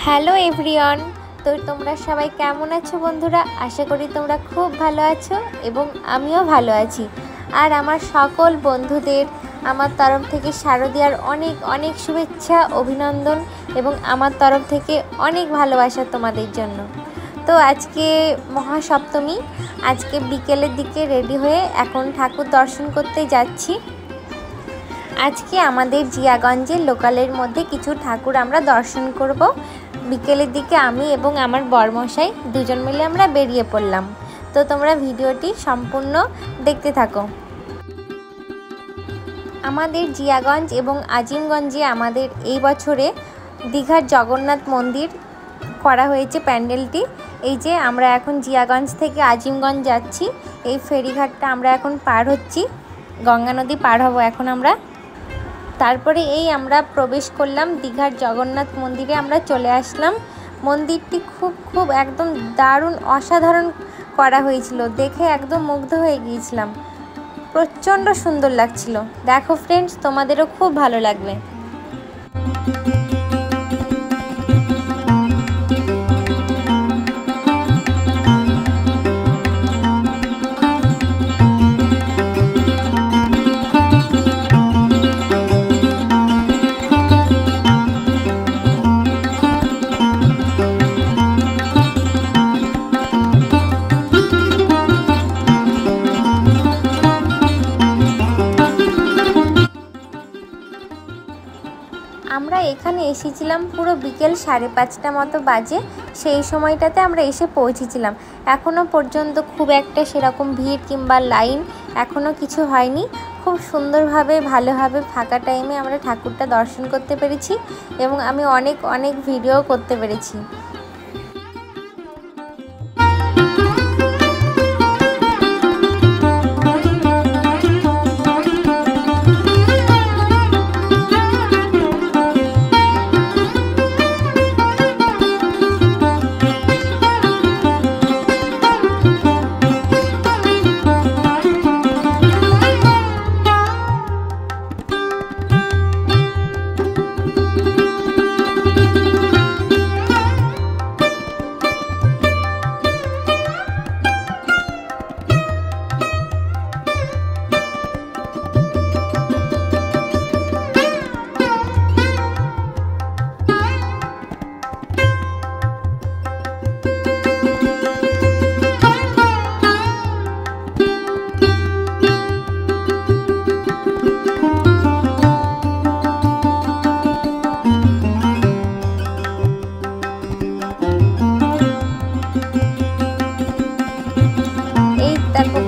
Hello everyone. তো তোমরা সবাই কেমন আছো বন্ধুরা? আশা করি তোমরা খুব ভালো আছো এবং আমিও ভালো আছি। আর আমার সকল বন্ধুদের আমার তরফ থেকে শারদীয়ার অনেক অনেক শুভেচ্ছা, অভিনন্দন এবং আমার তরফ থেকে অনেক ভালোবাসা তোমাদের জন্য। তো আজকে মহাসপ্তমী, আজকে বিকেলের দিকে রেডি হয়ে এখন ঠাকুর দর্শন করতে যাচ্ছি। আজকে আমাদের জিয়াগঞ্জের লোকালের মধ্যে কিছু ঠাকুর আমরা দর্শন করব। বিকেলের দিকে আমি এবং আমার বরমশাই দুজন মিলে আমরা বেরিয়ে পড়লাম। তো তোমরা ভিডিওটি সম্পূর্ণ দেখতে থাকো। আমাদের জিয়াগঞ্জ এবং আজিমগঞ্জে আমাদের এই বছরে দীঘার জগন্নাথ মন্দির করা হয়েছে প্যান্ডেলটি। এই যে আমরা এখন জিয়াগঞ্জ থেকে আজিমগঞ্জ যাচ্ছি, এই ফেরিঘাটটা আমরা এখন পার হচ্ছি, গঙ্গা নদী পার হব এখন আমরা। তারপরে এই আমরা প্রবেশ করলাম দীঘার জগন্নাথ মন্দিরে, আমরা চলে আসলাম। মন্দিরটি খুব একদম দারুণ অসাধারণ করা হয়েছিল, দেখে একদম মুগ্ধ হয়ে গিয়েছিলাম, প্রচণ্ড সুন্দর লাগছিল। দেখো ফ্রেন্ডস, তোমাদেরও খুব ভালো লাগবে। আমরা এখানে এসেছিলাম পুরো বিকেল 5:30 মতো বাজে, সেই সময়টাতে আমরা এসে পৌঁছেছিলাম। এখনও পর্যন্ত খুব একটা সেরকম ভিড় কিংবা লাইন এখনও কিছু হয়নি। খুব সুন্দরভাবে ভালোভাবে ফাঁকা টাইমে আমরা ঠাকুরটা দর্শন করতে পেরেছি এবং আমি অনেক ভিডিও করতে পেরেছি।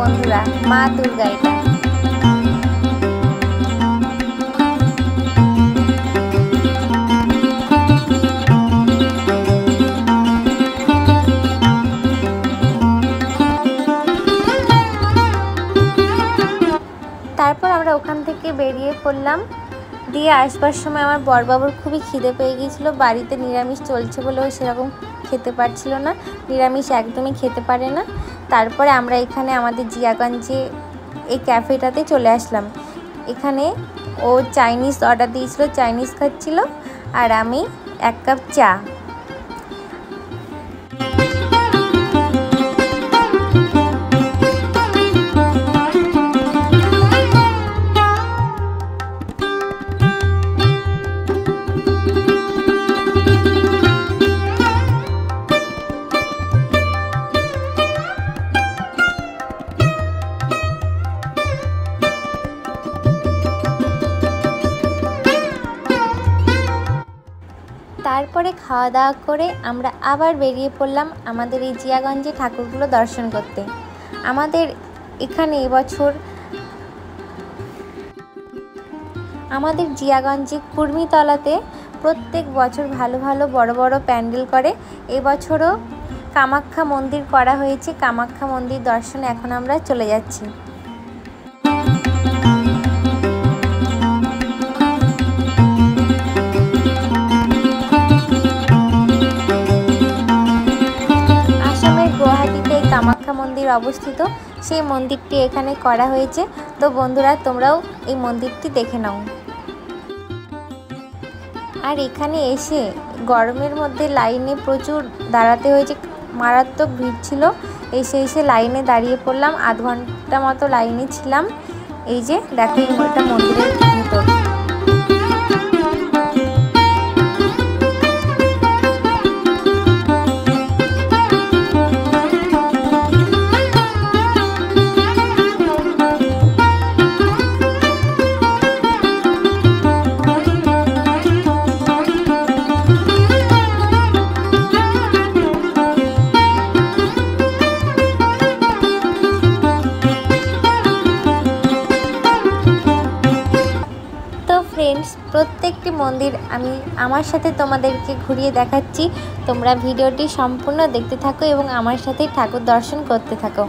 বন্ধুরা, মা দুর্গা এটা। তারপর আমরা ওখান থেকে বেরিয়ে পড়লাম। দিয়ে আসবার সময় আমার বড়বাবুর খুবই খিদে পেয়ে গিয়েছিলো। বাড়িতে নিরামিষ চলছে বলেও সেরকম খেতে পারছিল না, নিরামিষ একদমই খেতে পারে না। তারপরে আমরা এখানে আমাদের জিয়াগঞ্জে এই ক্যাফেটাতে চলে আসলাম। এখানে ও চাইনিজ অর্ডার দিয়েছিল, চাইনিজ খাচ্ছিল, আর আমি 1 কাপ চা। তারপরে খাওয়া দাওয়া করে আমরা আবার বেরিয়ে পড়লাম আমাদের এই জিয়াগঞ্জে ঠাকুরগুলো দর্শন করতে। আমাদের এখানে এবছর আমাদের জিয়াগঞ্জে কুর্মিতলাতে প্রত্যেক বছর ভালো বড় বড় প্যান্ডেল করে। এবছরও কামাখ্যা মন্দির করা হয়েছে, কামাখ্যা মন্দির দর্শনে এখন আমরা চলে যাচ্ছি। কামাখ্যা মন্দির অবস্থিত, সেই মন্দিরটি এখানে করা হয়েছে। তো বন্ধুরা, তোমরাও এই মন্দিরটি দেখে নাও। আর এখানে এসে গরমের মধ্যে লাইনে প্রচুর দাঁড়াতে হয়েছে, মারাত্মক ভিড় ছিল। এসে লাইনে দাঁড়িয়ে পড়লাম, আধ ঘন্টা মতো লাইনে ছিলাম। এই যে দেখো এটা মন্দিরের ভিতর। ফ্রেন্ডস, প্রত্যেকটি মন্দির আমি আমার সাথে তোমাদেরকে ঘুরিয়ে দেখাচ্ছি। তোমরা ভিডিওটি সম্পূর্ণ দেখতে থাকো এবং আমার সাথে ঠাকুর দর্শন করতে থাকো।